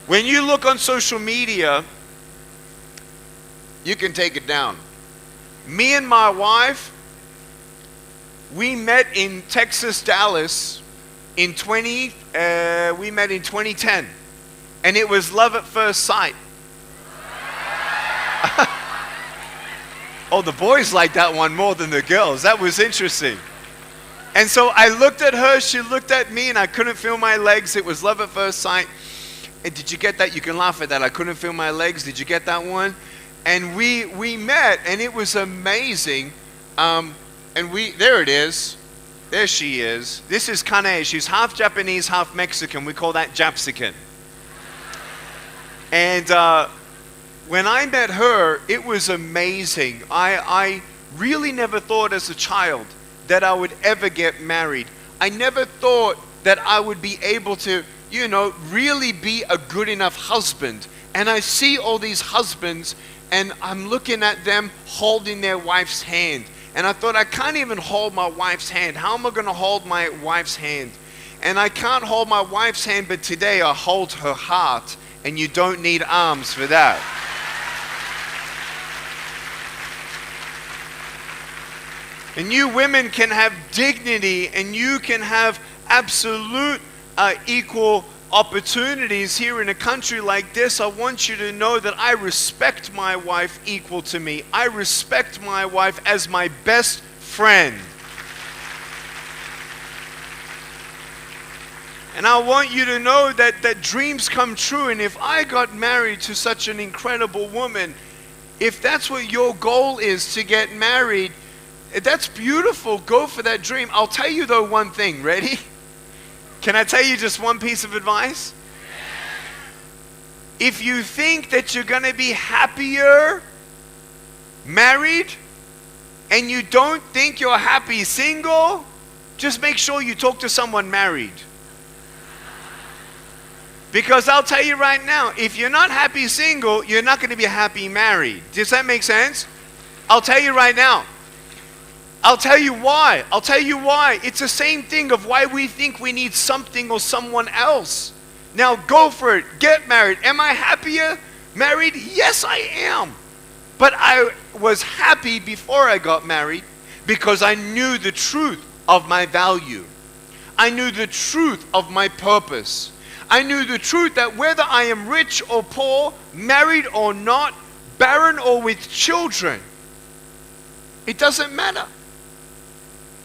When you look on social media, you can take it down. Me and my wife, we met in Texas, Dallas we met in 2010. And it was love at first sight. Oh, the boys liked that one more than the girls. That was interesting. And so I looked at her, she looked at me, and I couldn't feel my legs. It was love at first sight. And did you get that? You can laugh at that. I couldn't feel my legs. Did you get that one? And we met, and it was amazing. And there it is. There she is. This is Kanae. She's half Japanese, half Mexican. We call that Japsican. And when I met her, it was amazing. I really never thought as a child that I would ever get married. I never thought that I would be able to, really be a good enough husband. And I see all these husbands, and I'm looking at them holding their wife's hand. And I thought, I can't even hold my wife's hand. How am I going to hold my wife's hand? And I can't hold my wife's hand, but today I hold her heart. And you don't need arms for that. And you women can have dignity, and you can have absolute equal opportunities here in a country like this. I want you to know that I respect my wife equal to me. I respect my wife as my best friend. And I want you to know that dreams come true. And if I got married to such an incredible woman, if that's what your goal is, to get married, that's beautiful. Go for that dream. I'll tell you though one thing. Ready? Can I tell you just one piece of advice? If you think that you're going to be happier married and you don't think you're happy single, just make sure you talk to someone married. Because I'll tell you right now, if you're not happy single, you're not going to be happy married. Does that make sense? I'll tell you right now. I'll tell you why. I'll tell you why. It's the same thing of why we think we need something or someone else. Now go for it. Get married. Am I happier married? Yes, I am. But I was happy before I got married because I knew the truth of my value. I knew the truth of my purpose. I knew the truth that whether I am rich or poor, married or not, barren or with children, it doesn't matter.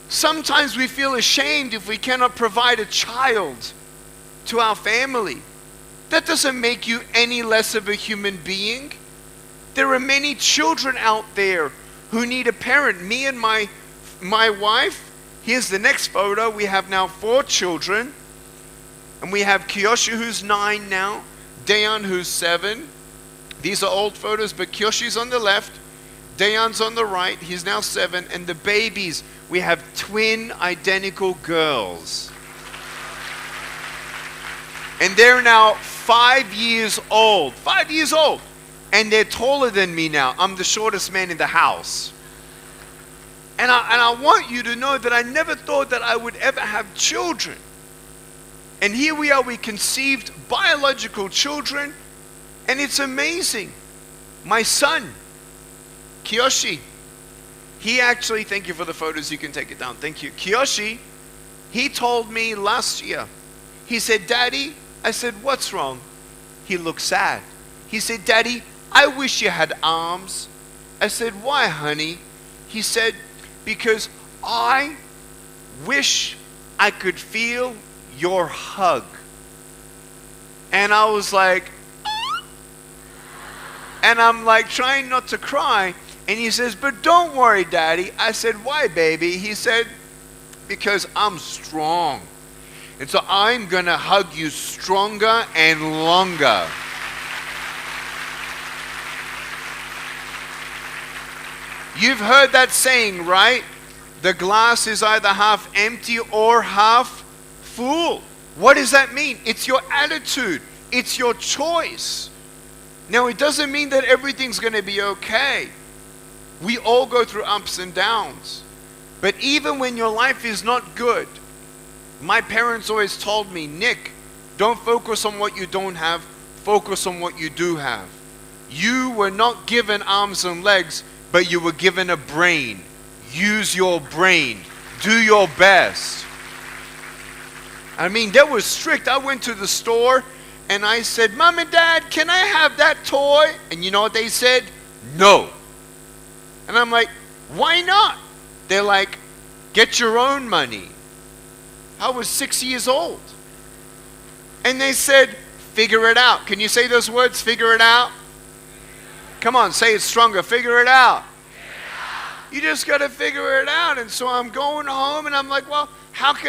Sometimes we feel ashamed if we cannot provide a child to our family. That doesn't make you any less of a human being. There are many children out there who need a parent. Me and my wife, here's the next photo. We have now 4 children. And we have Kiyoshi, who's 9 now, Dayan, who's 7. These are old photos, but Kiyoshi's on the left, Dayan's on the right, he's now 7, and the babies, we have twin identical girls. And they're now 5 years old. 5 years old. And they're taller than me now. I'm the shortest man in the house. And I want you to know that I never thought that I would ever have children. And here we are, we conceived biological children, and it's amazing. My son, Kiyoshi, he actually, thank you for the photos, you can take it down, thank you. Kiyoshi, he told me last year, he said, Daddy, I said, what's wrong? He looked sad. He said, Daddy, I wish you had arms. I said, why, honey? He said, because I wish I could feel your hug. And I was like, and I'm like trying not to cry. And he says, but don't worry, Daddy. I said, why, baby? He said, because I'm strong. And so I'm going to hug you stronger and longer. You've heard that saying, right? The glass is either half empty or half full. What does that mean? It's your attitude. It's your choice. Now, it doesn't mean that everything's going to be okay. We all go through ups and downs. But even when your life is not good, my parents always told me, Nick, don't focus on what you don't have. focus on what you do have. You were not given arms and legs, but you were given a brain. Use your brain. Do your best. I mean, they were strict. I went to the store and I said, Mom and Dad, can I have that toy? And you know what they said? No. And I'm like, why not? They're like, get your own money. I was 6 years old. And they said, figure it out. Can you say those words, figure it out? Come on, say it stronger, figure it out. You just got to figure it out. And so I'm going home and I'm like, well, how can